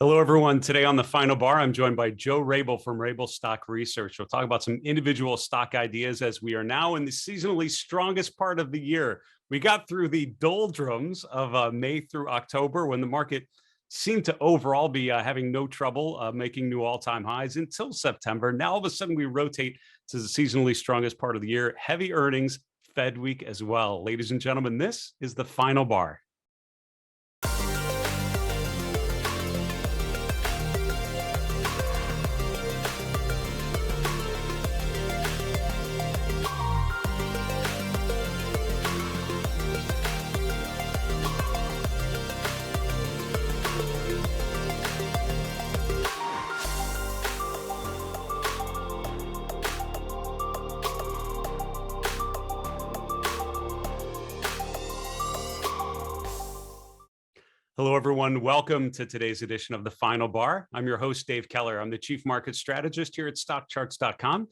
Hello, everyone. Today on the Final Bar, I'm joined by Joe Rabil from Rabil Stock Research. We'll talk about some individual stock ideas as we are now in the seasonally strongest part of the year. We got through the doldrums of May through October when the market seemed to overall be having no trouble making new all-time highs until September. Now, all of a sudden, we rotate to the seasonally strongest part of the year. Heavy earnings, Fed week as well. Ladies and gentlemen, this is the Final Bar. Hello, everyone. Welcome to today's edition of the Final Bar. I'm your host, Dave Keller. I'm the Chief Market Strategist here at StockCharts.com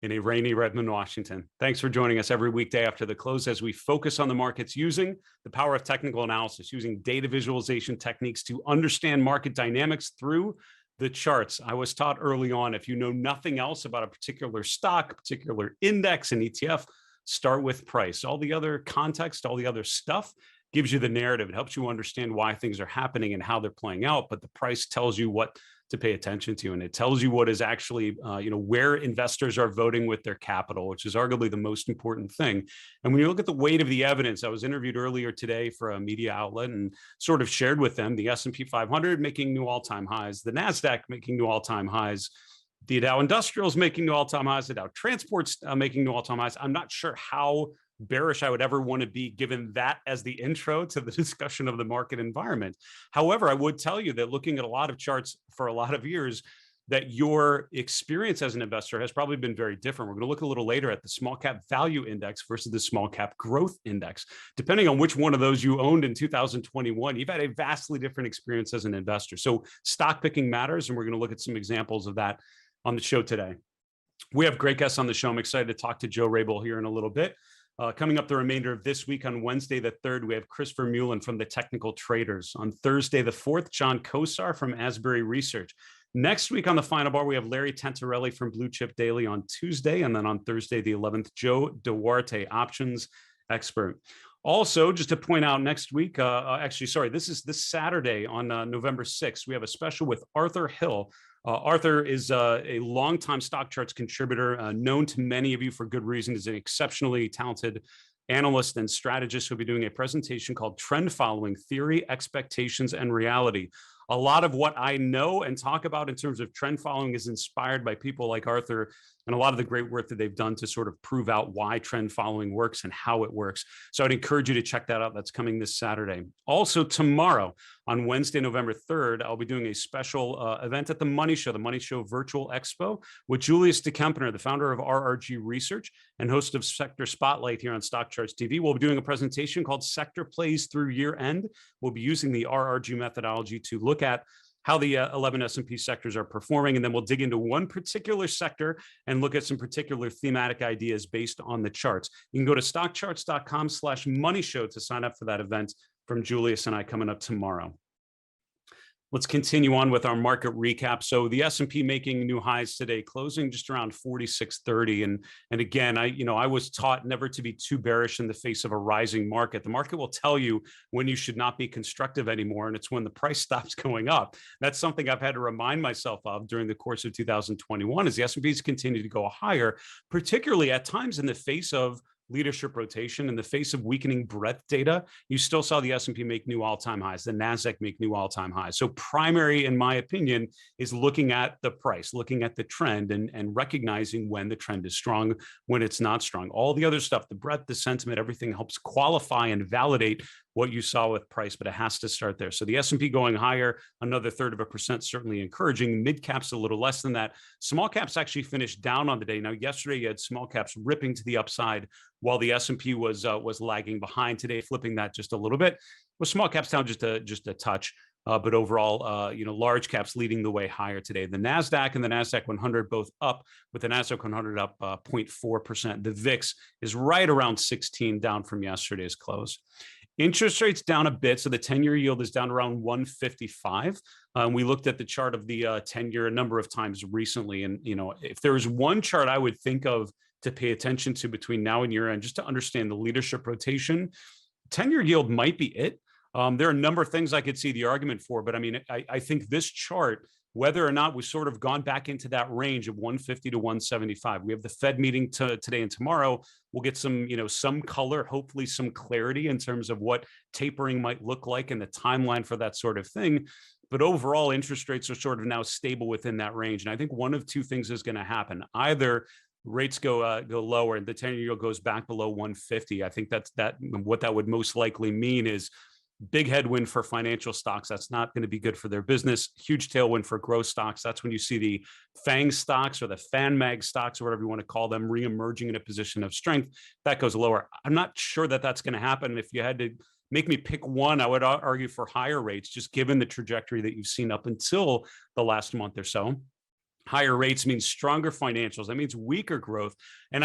in a rainy Redmond, Washington. Thanks for joining us every weekday after the close as we focus on the markets using the power of technical analysis, using data visualization techniques to understand market dynamics through the charts. I was taught early on, if you know nothing else about a particular stock, particular index, and ETF, start with price. All the other context, all the other stuff gives you the narrative. It helps you understand why things are happening and how they're playing out. But the price tells you what to pay attention to, and it tells you what is actually, where investors are voting with their capital, which is arguably the most important thing. And when you look at the weight of the evidence, I was interviewed earlier today for a media outlet and sort of shared with them the S&P 500 making new all-time highs, the NASDAQ making new all-time highs, the Dow Industrials making new all-time highs, the Dow Transport's making new all-time highs. I'm not sure how bearish I would ever want to be given that as the intro to the discussion of the market environment. However, I would tell you that looking at a lot of charts for a lot of years, that your experience as an investor has probably been very different. We're going to look a little later at the small cap value index versus the small cap growth index. Depending on which one of those you owned in 2021, you've had a vastly different experience as an investor. So stock picking matters, and we're going to look at some examples of that on the show today. We have great guests on the show. I'm excited to talk to Joe Rabil here in a little bit. Coming up the remainder of this week on Wednesday the 3rd, we have Christopher Mullen from the Technical Traders. On Thursday the 4th, John Kosar from Asbury Research. Next week on the Final Bar, we have Larry Tentarelli from Blue Chip Daily on Tuesday. And then on Thursday the 11th, Joe Duarte, options expert. Also, just to point out next week, this is this Saturday on November 6th, we have a special with Arthur Hill. Arthur is a longtime StockCharts contributor, known to many of you for good reason. He's an exceptionally talented analyst and strategist who'll be doing a presentation called Trend Following: Theory, Expectations, and Reality. A lot of what I know and talk about in terms of trend following is inspired by people like Arthur and a lot of the great work that they've done to sort of prove out why trend following works and how it works. So I'd encourage you to check that out. That's coming this Saturday. Also tomorrow, on Wednesday, November 3rd, I'll be doing a special event at the Money Show Virtual Expo, with Julius DeKempener, the founder of RRG Research and host of Sector Spotlight here on StockCharts TV. We'll be doing a presentation called Sector Plays Through Year End. We'll be using the RRG methodology to look at how the 11 S&P sectors are performing, and then we'll dig into one particular sector and look at some particular thematic ideas based on the charts. You can go to stockcharts.com/money show to sign up for that event from Julius and I coming up tomorrow. Let's continue on with our market recap. So the S&P making new highs today, closing just around 4630. And again, I was taught never to be too bearish in the face of a rising market. The market will tell you when you should not be constructive anymore, and it's when the price stops going up. That's something I've had to remind myself of during the course of 2021 as the S&Ps continue to go higher, particularly at times in the face of leadership rotation. In the face of weakening breadth data, you still saw the S&P make new all-time highs, the NASDAQ make new all-time highs. So primary, in my opinion, is looking at the price, looking at the trend, and recognizing when the trend is strong, when it's not strong. All the other stuff, the breadth, the sentiment, everything helps qualify and validate what you saw with price, but it has to start there. So the S&P going higher, another 1/3%, certainly encouraging. Mid caps a little less than that. Small caps actually finished down on the day. Now, yesterday you had small caps ripping to the upside while the S&P was lagging behind. Today, flipping that just a little bit, with small caps down just a touch. But overall, large caps leading the way higher today. The NASDAQ and the NASDAQ 100 both up, with the NASDAQ 100 up 0.4%. The VIX is right around 16, down from yesterday's close. Interest rates down a bit. So the 10-year yield is down around 155. We looked at the chart of the 10-year a number of times recently. And, if there was one chart I would think of to pay attention to between now and year end, just to understand the leadership rotation, 10-year yield might be it. There are a number of things I could see the argument for, but I think this chart, whether or not we've sort of gone back into that range of 150 to 175. We have the Fed meeting today and tomorrow. We'll get some, some color, hopefully some clarity in terms of what tapering might look like and the timeline for that sort of thing. But overall, interest rates are sort of now stable within that range. And I think one of two things is going to happen. Either rates go lower and the 10-year yield goes back below 150. I think that's what that would most likely mean is big headwind for financial stocks. That's not going to be good for their business. Huge tailwind for growth stocks. That's when you see the FANG stocks or the FANMAG stocks or whatever you want to call them reemerging in a position of strength. That goes lower. I'm not sure that that's going to happen. If you had to make me pick one, I would argue for higher rates, just given the trajectory that you've seen up until the last month or so. Higher rates means stronger financials. That means weaker growth. And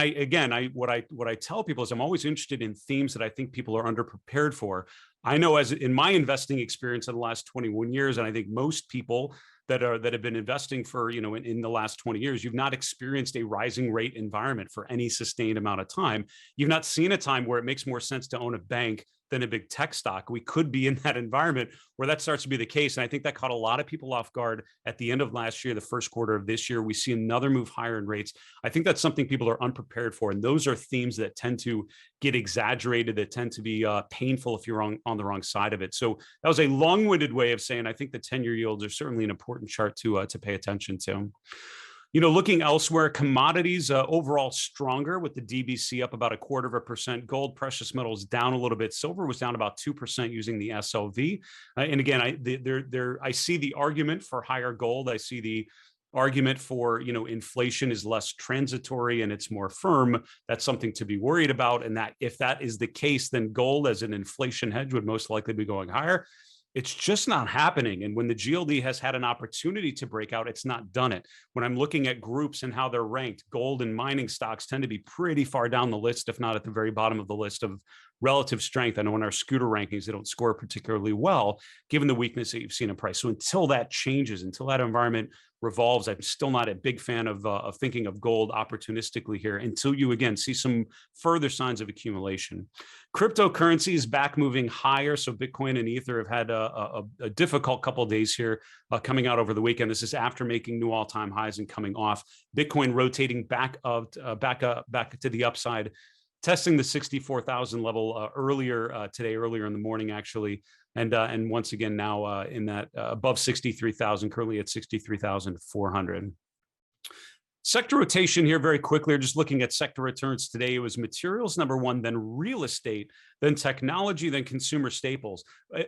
what I tell people is I'm always interested in themes that I think people are underprepared for. I know as in my investing experience in the last 21 years, and I think most people that have been investing for, in the last 20 years, you've not experienced a rising rate environment for any sustained amount of time. You've not seen a time where it makes more sense to own a bank than a big tech stock. We could be in that environment where that starts to be the case. And I think that caught a lot of people off guard at the end of last year, the first quarter of this year. We see another move higher in rates. I think that's something people are unprepared for. And those are themes that tend to get exaggerated, that tend to be painful if you're on the wrong side of it. So that was a long-winded way of saying I think the 10-year yields are certainly an important chart to pay attention to. Looking elsewhere, commodities overall stronger with the DBC up about 0.25%. Gold, precious metals down a little bit. Silver was down about 2% using the SLV. And again, I see the argument for higher gold. I see the argument for, inflation is less transitory and it's more firm. That's something to be worried about. And that if that is the case, then gold as an inflation hedge would most likely be going higher. It's just not happening. And when the GLD has had an opportunity to break out, it's not done it. When I'm looking at groups and how they're ranked, gold and mining stocks tend to be pretty far down the list, if not at the very bottom of the list of relative strength. I know in our scooter rankings, they don't score particularly well, given the weakness that you've seen in price. So until that changes, until that environment revolves, I'm still not a big fan of thinking of gold opportunistically here until you, again, see some further signs of accumulation. Cryptocurrency is back moving higher. So Bitcoin and Ether have had a difficult couple of days here coming out over the weekend. This is after making new all-time highs and coming off. Bitcoin rotating back to the upside, testing the 64,000 level earlier in the morning, actually. And once again, now in that above 63,000, currently at 63,400. Sector rotation here very quickly. Just looking at sector returns today, it was materials number one, then real estate, then technology, then consumer staples.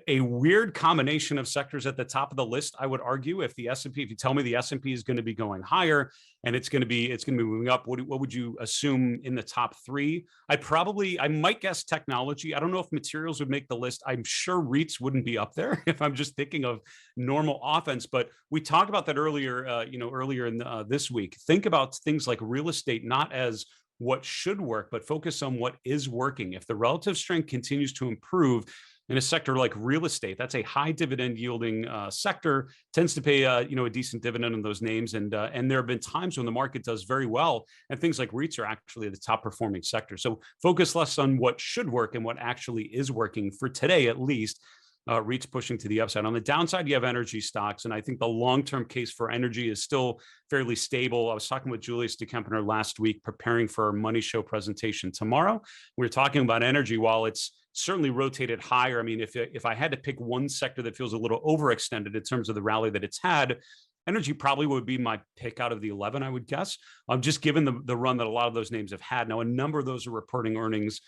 A weird combination of sectors at the top of the list, I would argue. If the S&P, if you tell me the S&P is going to be going higher and it's going to be moving up, what would you assume in the top three? I might guess technology. I don't know if materials would make the list. I'm sure REITs wouldn't be up there if I'm just thinking of normal offense. But we talked about that earlier in this week. Think about things like real estate, not as what should work, but focus on what is working. If the relative strength continues to improve in a sector like real estate, that's a high dividend yielding sector, tends to pay a decent dividend on those names. And there have been times when the market does very well, and things like REITs are actually the top performing sector. So focus less on what should work and what actually is working for today, at least. REITs pushing to the upside. On the downside, you have energy stocks, and I think the long-term case for energy is still fairly stable. I was talking with Julius DeKempener last week, preparing for our Money Show presentation tomorrow. We were talking about energy. While it's certainly rotated higher, I mean, if I had to pick one sector that feels a little overextended in terms of the rally that it's had, energy probably would be my pick out of the 11, I would guess, just given the run that a lot of those names have had. Now, a number of those are reporting earnings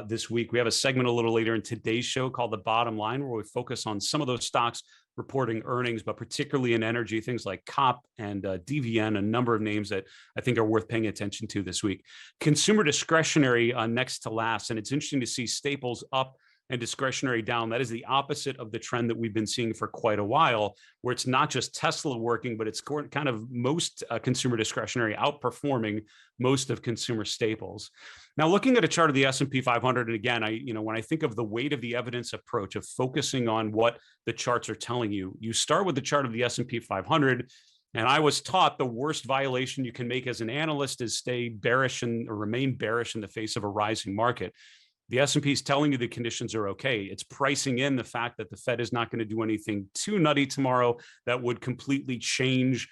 this week. We have a segment a little later in today's show called The Bottom Line, where we focus on some of those stocks reporting earnings, but particularly in energy, things like COP and DVN, a number of names that I think are worth paying attention to this week. Consumer discretionary next to last, and it's interesting to see staples up and discretionary down. That is the opposite of the trend that we've been seeing for quite a while, where it's not just Tesla working, but it's kind of most consumer discretionary outperforming most of consumer staples. Now, looking at a chart of the S&P 500, and again, when I think of the weight of the evidence approach of focusing on what the charts are telling you, you start with the chart of the S&P 500. And I was taught the worst violation you can make as an analyst is stay bearish or remain bearish in the face of a rising market. The S&P is telling you the conditions are okay. It's pricing in the fact that the Fed is not going to do anything too nutty tomorrow that would completely change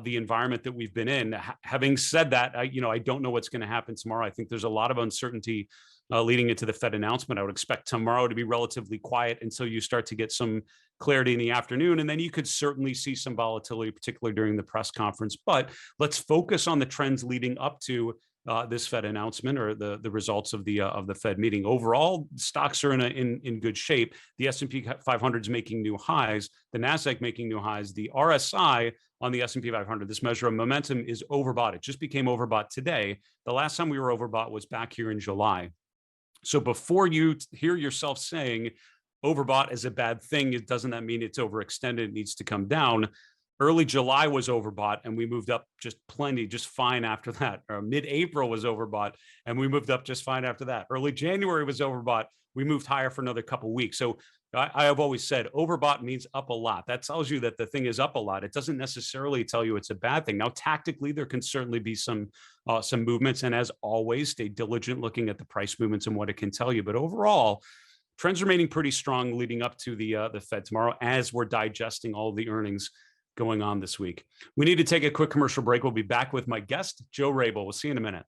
the environment that we've been in. Having said that, I don't know what's going to happen tomorrow. I think there's a lot of uncertainty leading into the Fed announcement. I would expect tomorrow to be relatively quiet until you start to get some clarity in the afternoon. And then you could certainly see some volatility, particularly during the press conference. But let's focus on the trends leading up to this Fed announcement or the results of the Fed meeting. Overall, stocks are in good shape. The S&P 500 is making new highs. The Nasdaq making new highs. The RSI on the S&P 500, this measure of momentum, is overbought. It just became overbought today. The last time we were overbought was back here in July. So before you hear yourself saying overbought is a bad thing, doesn't that mean it's overextended? It needs to come down. Early July was overbought and we moved up just fine after that. Or mid-April was overbought and we moved up just fine after that. Early January was overbought. We moved higher for another couple of weeks. So I have always said overbought means up a lot. That tells you that the thing is up a lot. It doesn't necessarily tell you it's a bad thing. Now, tactically, there can certainly be some movements. And as always, stay diligent looking at the price movements and what it can tell you. But overall, trends remaining pretty strong leading up to the Fed tomorrow as we're digesting all of the earnings going on this week. We need to take a quick commercial break. We'll be back with my guest, Joe Rabil. We'll see you in a minute.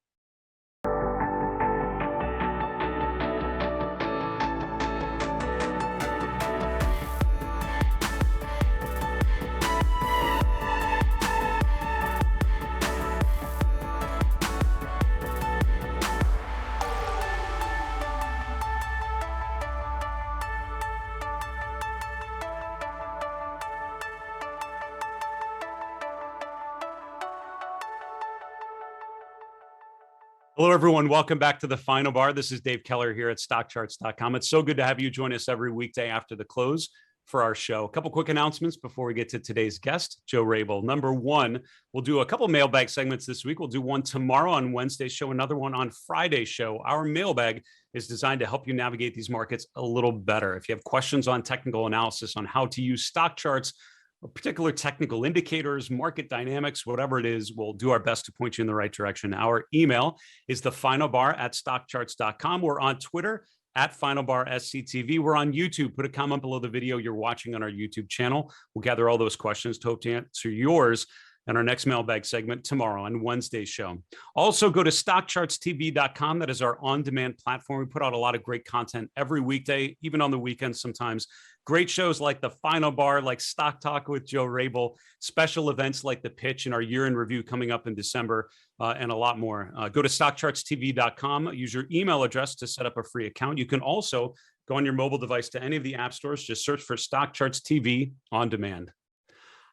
Hello, everyone. Welcome back to the Final Bar. This is Dave Keller here at StockCharts.com. It's so good to have you join us every weekday after the close for our show. A couple quick announcements before we get to today's guest, Joe Rabil. Number one, we'll do a couple mailbag segments this week. We'll do one tomorrow on Wednesday's show, another one on Friday's show. Our mailbag is designed to help you navigate these markets a little better. If you have questions on technical analysis on how to use stock charts, or particular technical indicators, market dynamics, whatever it is, we'll do our best to point you in the right direction. Our email is thefinalbar@stockcharts.com. We're on Twitter @FinalBarSCTV. We're on YouTube. Put a comment below the video you're watching on our YouTube channel. We'll gather all those questions to hope to answer yours in our next mailbag segment tomorrow on Wednesday's show. Also, go to StockChartsTV.com. That is our on-demand platform. We put out a lot of great content every weekday, even on the weekends sometimes. Great shows like the Final Bar, like Stock Talk with Joe Rabil, special events like The Pitch and our year in review coming up in December, and a lot more. Go to StockChartsTV.com. Use your email address to set up a free account. You can also go on your mobile device to any of the app stores. Just search for StockCharts TV on demand.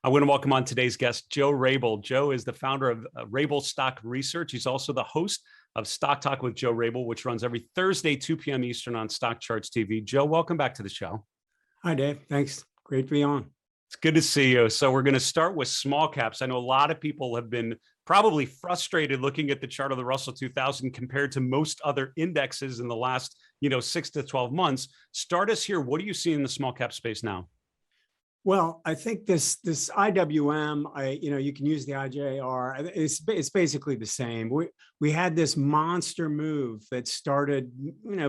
I want to welcome on today's guest, Joe Rabil. Joe is the founder of Rabil Stock Research. He's also the host of Stock Talk with Joe Rabil, which runs every Thursday, 2 p.m. Eastern on StockCharts TV. Joe, welcome back to the show. Hi, Dave. Thanks. Great to be on. It's good to see you. So we're going to start with small caps. I know a lot of people have been probably frustrated looking at the chart of the Russell 2000 compared to most other indexes in the last, 6 to 12 months. Start us here. What do you see in the small cap space now? Well, I think this IWM, you can use the IJR. It's basically the same. We had this monster move that started,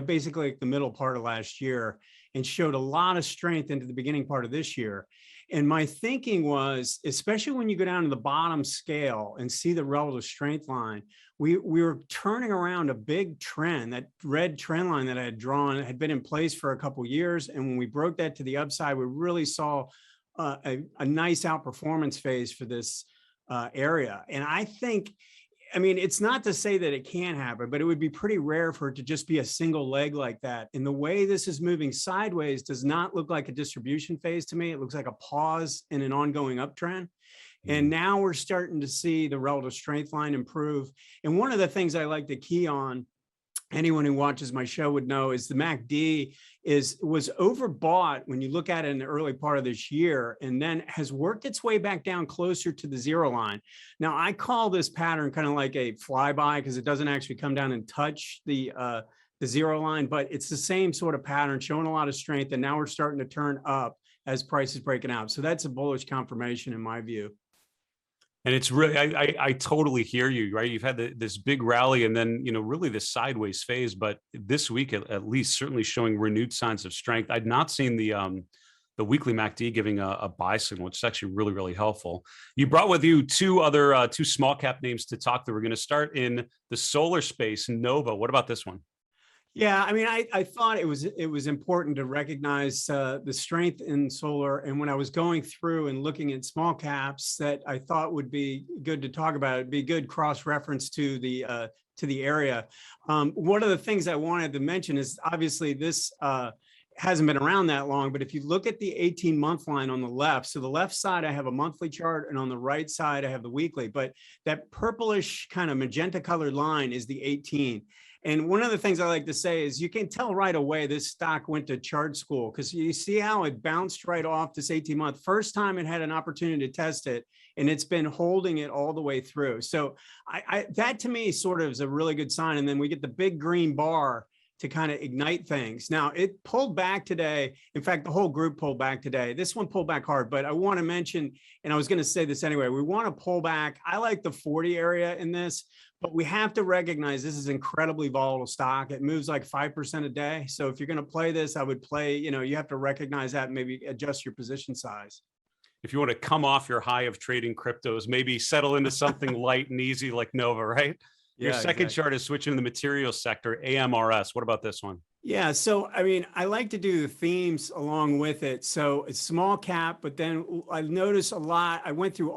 basically like the middle part of last year and showed a lot of strength into the beginning part of this year. And my thinking was, especially when you go down to the bottom scale and see the relative strength line, we were turning around a big trend. That red trend line that I had drawn had been in place for a couple of years. And when we broke that to the upside, we really saw a nice outperformance phase for this area. And I think, it's not to say that it can't happen, but it would be pretty rare for it to just be a single leg like that. And the way this is moving sideways does not look like a distribution phase to me. It looks like a pause in an ongoing uptrend. And now we're starting to see the relative strength line improve. And one of the things I like to key on anyone who watches my show would know, is the MACD was overbought when you look at it in the early part of this year, and then has worked its way back down closer to the zero line. Now, I call this pattern kind of like a flyby because it doesn't actually come down and touch the zero line, but it's the same sort of pattern, showing a lot of strength, and now we're starting to turn up as prices breaking out. So that's a bullish confirmation in my view. And it's really, I totally hear you, right? You've had this big rally and then, really this sideways phase, but this week at least certainly showing renewed signs of strength. I'd not seen the weekly MACD giving a buy signal, which is actually really, really helpful. You brought with you two small cap names to talk to. We're going to start in the solar space, Nova. What about this one? Yeah, I mean, I thought it was important to recognize the strength in solar. And when I was going through and looking at small caps that I thought would be good to talk about, it'd be good cross-reference to the area. One of the things I wanted to mention is obviously this hasn't been around that long, but if you look at the 18-month line on the left, so the left side, I have a monthly chart, and on the right side, I have the weekly, but that purplish kind of magenta colored line is the 18. And one of the things I like to say is you can tell right away this stock went to chart school, because you see how it bounced right off this 18-month. First time it had an opportunity to test it, and it's been holding it all the way through. So that to me sort of is a really good sign. And then we get the big green bar to kind of ignite things. Now it pulled back today. In fact, the whole group pulled back today. This one pulled back hard, but I want to mention, and I was going to say this anyway, we want to pull back. I like the 40 area in this, but we have to recognize this is incredibly volatile stock. It moves like 5% a day. So if you're going to play this, I would play, you have to recognize that and maybe adjust your position size. If you want to come off your high of trading cryptos, maybe settle into something light and easy like Nova, right? Your second chart is switching to the materials sector, AMRS. What about this one? Yeah, so I mean, I like to do the themes along with it. So it's small cap, but then I noticed a lot. I went through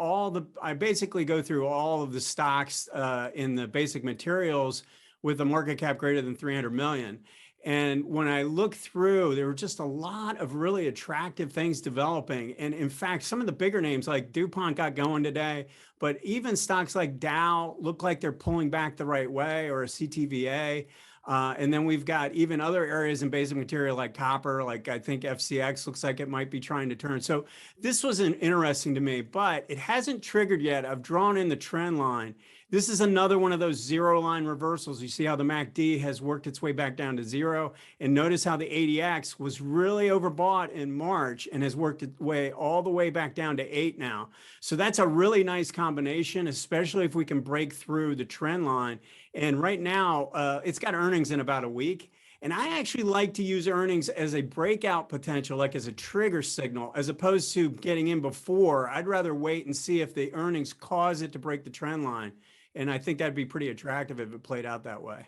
I basically go through all of the stocks in the basic materials with a market cap greater than 300 million. And when I look through, there were just a lot of really attractive things developing. And in fact, some of the bigger names like DuPont got going today, but even stocks like Dow look like they're pulling back the right way, or a CTVA. And then we've got even other areas in basic material like copper, like I think FCX looks like it might be trying to turn. So this was interesting to me, but it hasn't triggered yet. I've drawn in the trend line. This is another one of those zero line reversals. You see how the MACD has worked its way back down to zero. And notice how the ADX was really overbought in March and has worked its way all the way back down to 8 now. So that's a really nice combination, especially if we can break through the trend line. And right now, it's got earnings in about a week. And I actually like to use earnings as a breakout potential, like as a trigger signal, as opposed to getting in before. I'd rather wait and see if the earnings cause it to break the trend line. And I think that'd be pretty attractive if it played out that way.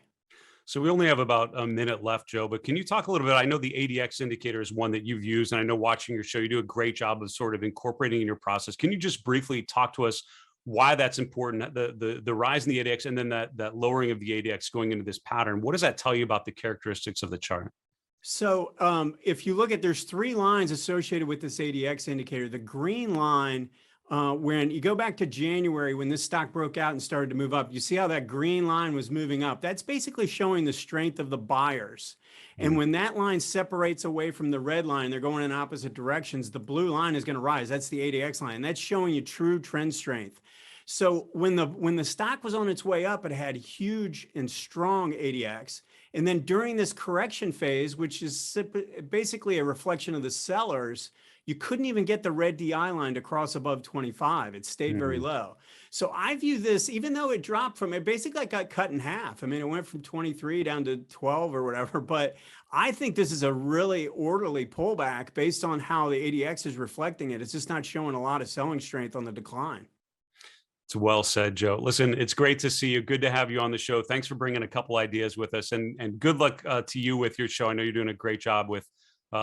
So we only have about a minute left, Joe, but can you talk a little bit? I know the ADX indicator is one that you've used, and I know watching your show, you do a great job of sort of incorporating in your process. Can you just briefly talk to us why that's important, the rise in the ADX and then that lowering of the ADX going into this pattern? What does that tell you about the characteristics of the chart? So if you look at, there's 3 lines associated with this ADX indicator. The green line, when you go back to January, when this stock broke out and started to move up, you see how that green line was moving up. That's basically showing the strength of the buyers. And when that line separates away from the red line, they're going in opposite directions, the blue line is going to rise. That's the ADX line. That's showing you true trend strength. So when the stock was on its way up, it had huge and strong ADX. And then during this correction phase, which is basically a reflection of the sellers, you couldn't even get the red DI line to cross above 25. It stayed very low. So I view this, even though it dropped from, it basically got cut in half. I mean, it went from 23 down to 12 or whatever, but I think this is a really orderly pullback based on how the ADX is reflecting it. It's just not showing a lot of selling strength on the decline. It's well said, Joe. Listen, it's great to see you. Good to have you on the show. Thanks for bringing a couple ideas with us, and good luck to you with your show. I know you're doing a great job with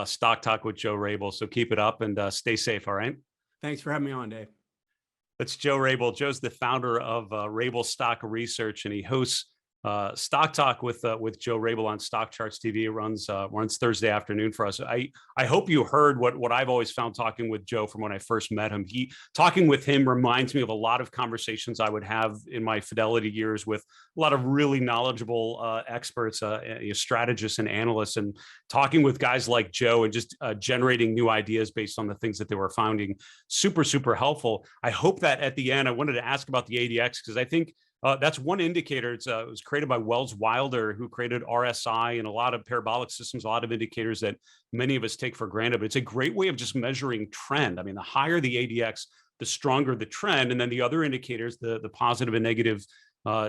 Stock Talk with Joe Rabil. So keep it up and stay safe. All right. Thanks for having me on, Dave. That's Joe Rabil. Joe's the founder of Rabil Stock Research, and he hosts Stock Talk with Joe Rabil on StockCharts TV. It runs Thursday afternoon for us. I hope you heard what I've always found talking with Joe from when I first met him. Talking with him reminds me of a lot of conversations I would have in my Fidelity years with a lot of really knowledgeable experts, strategists and analysts, and talking with guys like Joe and just generating new ideas based on the things that they were finding. Super, super helpful. I hope that at the end, I wanted to ask about the ADX because I think that's one indicator. It was created by Wells Wilder, who created RSI and a lot of parabolic systems, a lot of indicators that many of us take for granted. But it's a great way of just measuring trend. I mean, the higher the ADX, the stronger the trend. And then the other indicators, the positive and negative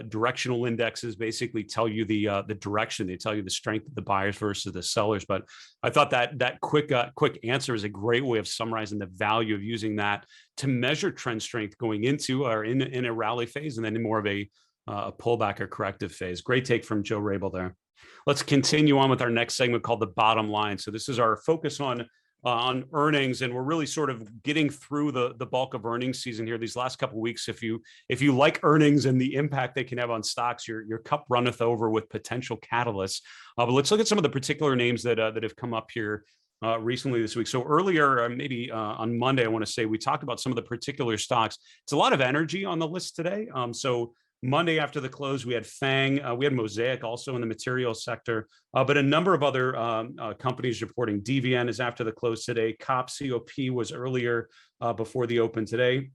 directional indexes, basically tell you the direction. They tell you the strength of the buyers versus the sellers. But I thought that quick answer is a great way of summarizing the value of using that to measure trend strength going into or in a rally phase, and then in more of a pullback or corrective phase. Great take from Joe Rabil there. Let's continue on with our next segment called the bottom line. So this is our focus on earnings, and we're really sort of getting through the bulk of earnings season here these last couple of weeks. If you like earnings and the impact they can have on stocks, your cup runneth over with potential catalysts. But let's look at some of the particular names that have come up here recently this week. So earlier, maybe on Monday, I want to say we talked about some of the particular stocks. It's a lot of energy on the list today. So Monday after the close, we had FANG, we had Mosaic also in the materials sector, but a number of other companies reporting. DVN is after the close today. COP was earlier before the open today.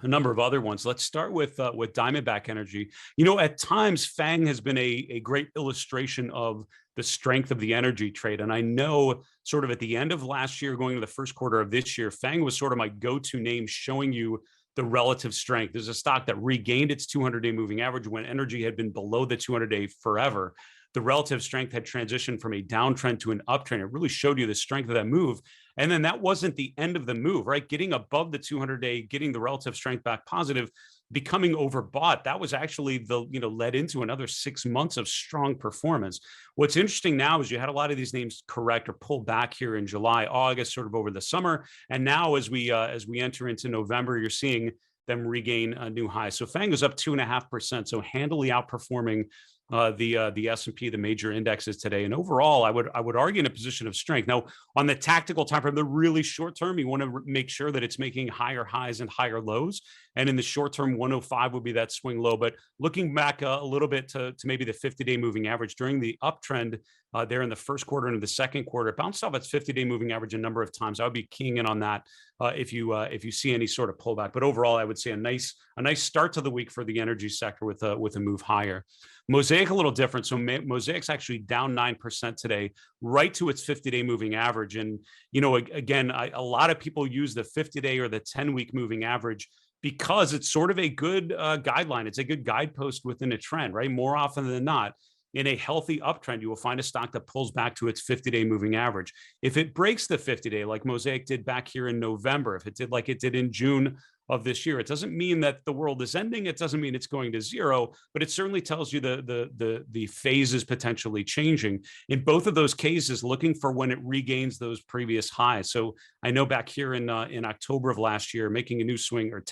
A number of other ones. Let's start with Diamondback Energy. At times, FANG has been a great illustration of the strength of the energy trade. And I know sort of at the end of last year, going to the first quarter of this year, FANG was sort of my go-to name showing you the relative strength. There's a stock that regained its 200-day moving average when energy had been below the 200-day forever. The relative strength had transitioned from a downtrend to an uptrend. It really showed you the strength of that move. And then that wasn't the end of the move, right? Getting above the 200-day, getting the relative strength back positive, becoming overbought. That was actually led into another 6 months of strong performance. What's interesting now is you had a lot of these names correct or pull back here in July, August, sort of over the summer. And now as we enter into November, you're seeing them regain a new high. So FANG is up 2.5%. So handily outperforming the S&P, the major indexes today. And overall, I would argue in a position of strength. Now, on the tactical time frame, the really short term, you want to make sure that it's making higher highs and higher lows. And in the short term, 105 would be that swing low. But looking back a little bit to maybe the 50-day moving average during the uptrend there in the first quarter into the second quarter, it bounced off its 50-day moving average a number of times. I would be keying in on that if you see any sort of pullback. But overall, I would say a nice start to the week for the energy sector with a move higher. Mosaic a little different. So Mosaic's actually down 9% today, right to its 50-day moving average. And again, a lot of people use the 50-day or the 10-week moving average because it's sort of a good guideline. It's a good guidepost within a trend, right? More often than not, in a healthy uptrend, you will find a stock that pulls back to its 50-day moving average. If it breaks the 50-day, like Mosaic did back here in November, if it did like it did in June of this year, it doesn't mean that the world is ending. It doesn't mean it's going to zero, but it certainly tells you the phase is potentially changing. In both of those cases, looking for when it regains those previous highs. So I know back here in October of last year, making a new swing or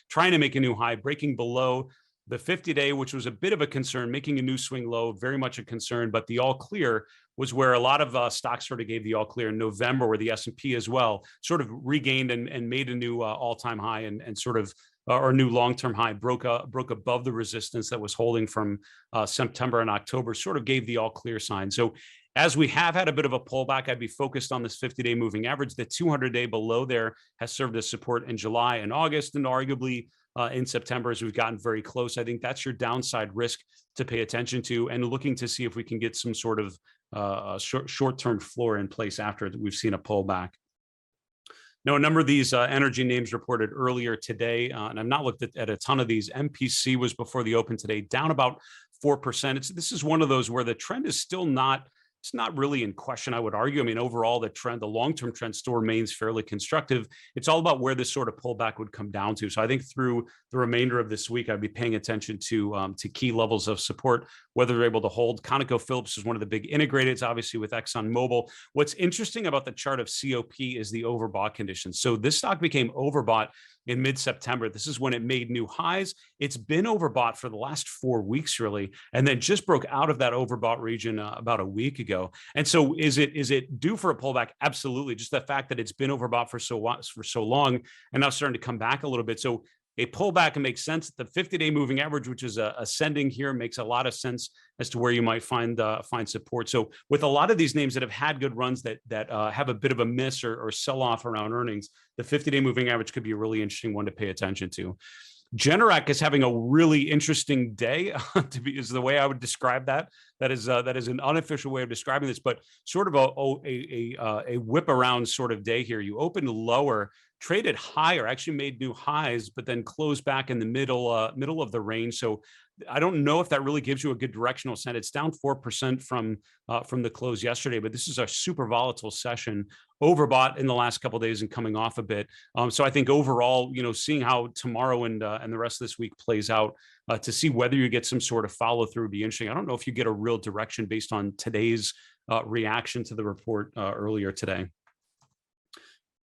trying to make a new high, breaking below the 50-day, which was a bit of a concern, making a new swing low, very much a concern, but the all clear was where a lot of stocks sort of gave the all clear in November, where the S&P as well sort of regained and made a new all-time high and sort of or new long-term high, broke above the resistance that was holding from September and October, sort of gave the all clear sign. So as we have had a bit of a pullback, I'd be focused on this 50-day moving average. The 200-day below there has served as support in July and August, and arguably in September as we've gotten very close. I think that's your downside risk to pay attention to, and looking to see if we can get some sort of short-term floor in place after we've seen a pullback. Now, a number of these energy names reported earlier today, and I've not looked at a ton of these. MPC was before the open today, down about 4%. This is one of those where the trend is still not it's not really in question, I would argue. I mean, overall, the long-term trend still remains fairly constructive. It's all about where this sort of pullback would come down to. So I think through the remainder of this week, I'd be paying attention to key levels of support, whether they're able to hold. ConocoPhillips is one of the big integrateds, obviously with ExxonMobil. What's interesting about the chart of COP is the overbought conditions. So this stock became overbought in mid-September. This is when it made new highs. It's been overbought for the last 4 weeks, really, and then just broke out of that overbought region about a week ago. And so is it due for a pullback? Absolutely. Just the fact that it's been overbought for so long and now starting to come back a little bit. So a pullback makes sense. The 50-day moving average, which is ascending here, makes a lot of sense as to where you might find support. So with a lot of these names that have had good runs that have a bit of a miss or sell off around earnings, the 50-day moving average could be a really interesting one to pay attention to. Generac is having a really interesting day, is the way I would describe that. That is an unofficial way of describing this, but sort of a whip around sort of day here. You opened lower, traded higher, actually made new highs, but then closed back in the middle of the range. So I don't know if that really gives you a good directional sense. It's down 4% from the close yesterday, but this is a super volatile session, overbought in the last couple of days and coming off a bit. So I think overall, seeing how tomorrow and the rest of this week plays out to see whether you get some sort of follow through would be interesting. I don't know if you get a real direction based on today's reaction to the report earlier today.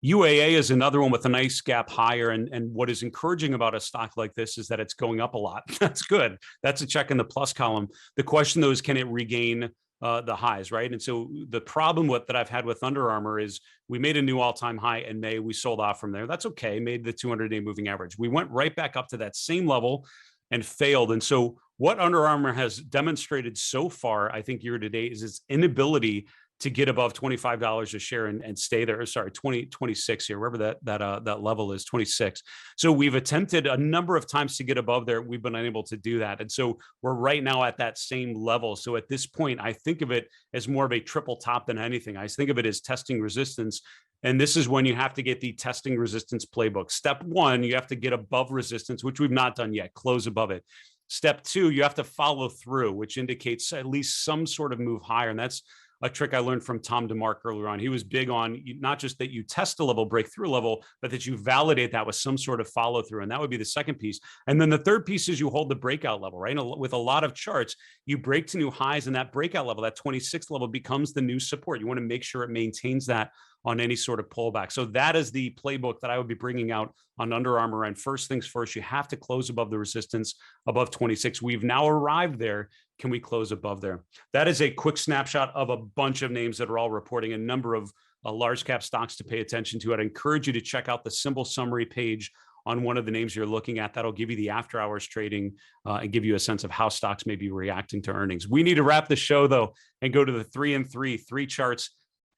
UAA is another one with a nice gap higher. And what is encouraging about a stock like this is that it's going up a lot. That's good. That's a check in the plus column. The question, though, is can it regain the highs, right? And so the problem that I've had with Under Armour is we made a new all-time high in May. We sold off from there. That's okay. Made the 200-day moving average. We went right back up to that same level and failed. And so what Under Armour has demonstrated so far, I think year to date, is its inability to get above $25 a share and stay there. Sorry, 26 here, wherever that level is, 26. So we've attempted a number of times to get above there. We've been unable to do that. And so we're right now at that same level. So at this point, I think of it as more of a triple top than anything. I think of it as testing resistance. And this is when you have to get the testing resistance playbook. Step one, you have to get above resistance, which we've not done yet, close above it. Step two, you have to follow through, which indicates at least some sort of move higher. And that's a trick I learned from Tom DeMark earlier on. He was big on not just that you test a level, break through a level, but that you validate that with some sort of follow through. And that would be the second piece. And then the third piece is you hold the breakout level, right? And with a lot of charts, you break to new highs, and that breakout level, that 26th level, becomes the new support. You want to make sure it maintains that on any sort of pullback. So that is the playbook that I would be bringing out on Under Armour. And first things first, you have to close above the resistance above 26. We've now arrived there. Can we close above there? That is a quick snapshot of a bunch of names that are all reporting a number of large cap stocks to pay attention to. I'd encourage you to check out the symbol summary page on one of the names you're looking at. That'll give you the after hours trading and give you a sense of how stocks may be reacting to earnings. We need to wrap the show though and go to the 3 and 3 charts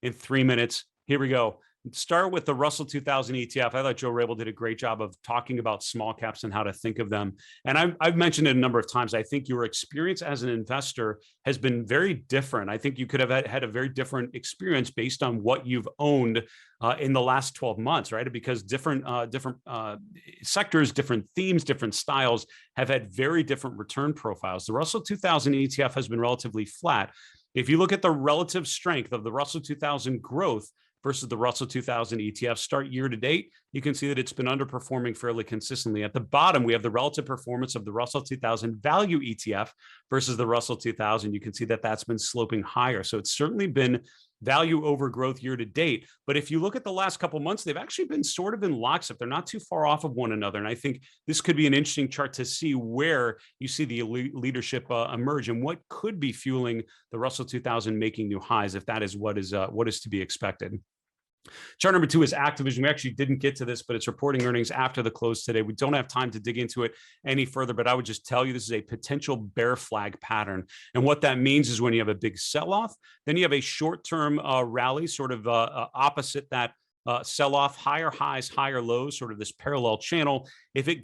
in 3 minutes. Here we go. Start with the Russell 2000 ETF. I thought Joe Rabil did a great job of talking about small caps and how to think of them. And I've mentioned it a number of times. I think your experience as an investor has been very different. I think you could have had a very different experience based on what you've owned in the last 12 months, right? Because different sectors, different themes, different styles have had very different return profiles. The Russell 2000 ETF has been relatively flat. If you look at the relative strength of the Russell 2000 growth versus the Russell 2000 ETF start year to date, you can see that it's been underperforming fairly consistently. At the bottom, we have the relative performance of the Russell 2000 value ETF versus the Russell 2000. You can see that that's been sloping higher. So it's certainly been value over growth year to date. But if you look at the last couple of months, they've actually been sort of in lockstep. They're not too far off of one another. And I think this could be an interesting chart to see where you see the leadership emerge and what could be fueling the Russell 2000 making new highs, if that is what is to be expected. Chart number 2 is Activision. We actually didn't get to this, but it's reporting earnings after the close today. We don't have time to dig into it any further, but I would just tell you this is a potential bear flag pattern. And what that means is when you have a big sell-off, then you have a short-term rally sort of opposite that sell-off, higher highs, higher lows, sort of this parallel channel. If it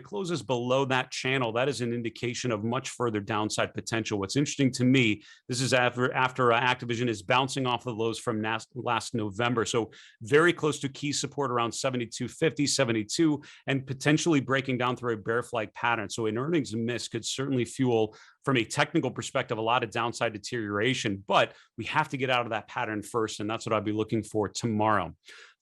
closes below that channel, that is an indication of much further downside potential. What's interesting to me, this is after Activision is bouncing off the lows from last November. So very close to key support around 72.50, 72, and potentially breaking down through a bear flag pattern. So an earnings miss could certainly fuel, from a technical perspective, a lot of downside deterioration, but we have to get out of that pattern first. And that's what I'll be looking for tomorrow.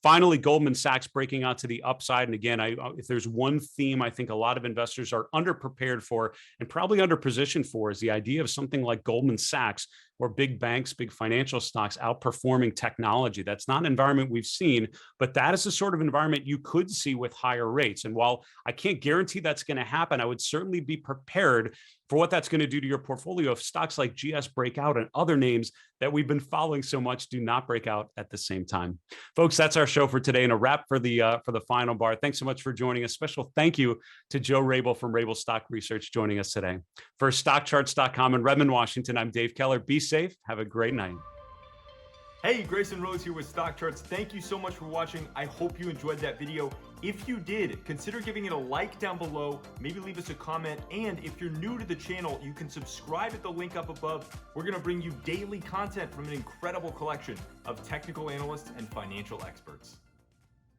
Finally, Goldman Sachs breaking out to the upside. And again, if there's one theme I think a lot of investors are underprepared for and probably underpositioned for is the idea of something like Goldman Sachs or big banks, big financial stocks outperforming technology. That's not an environment we've seen, but that is the sort of environment you could see with higher rates. And while I can't guarantee that's going to happen, I would certainly be prepared for what that's going to do to your portfolio if stocks like GS break out and other names that we've been following so much do not break out at the same time. Folks, that's our show for today and a wrap for the final bar. Thanks so much for joining us. Special thank you to Joe Rabil from Rabil Stock Research joining us today. For StockCharts.com in Redmond, Washington, I'm Dave Keller. Be safe. Have a great night. Hey, Grayson Rose here with StockCharts. Thank you so much for watching. I hope you enjoyed that video. If you did, consider giving it a like down below, maybe leave us a comment, and if you're new to the channel, you can subscribe at the link up above. We're gonna bring you daily content from an incredible collection of technical analysts and financial experts.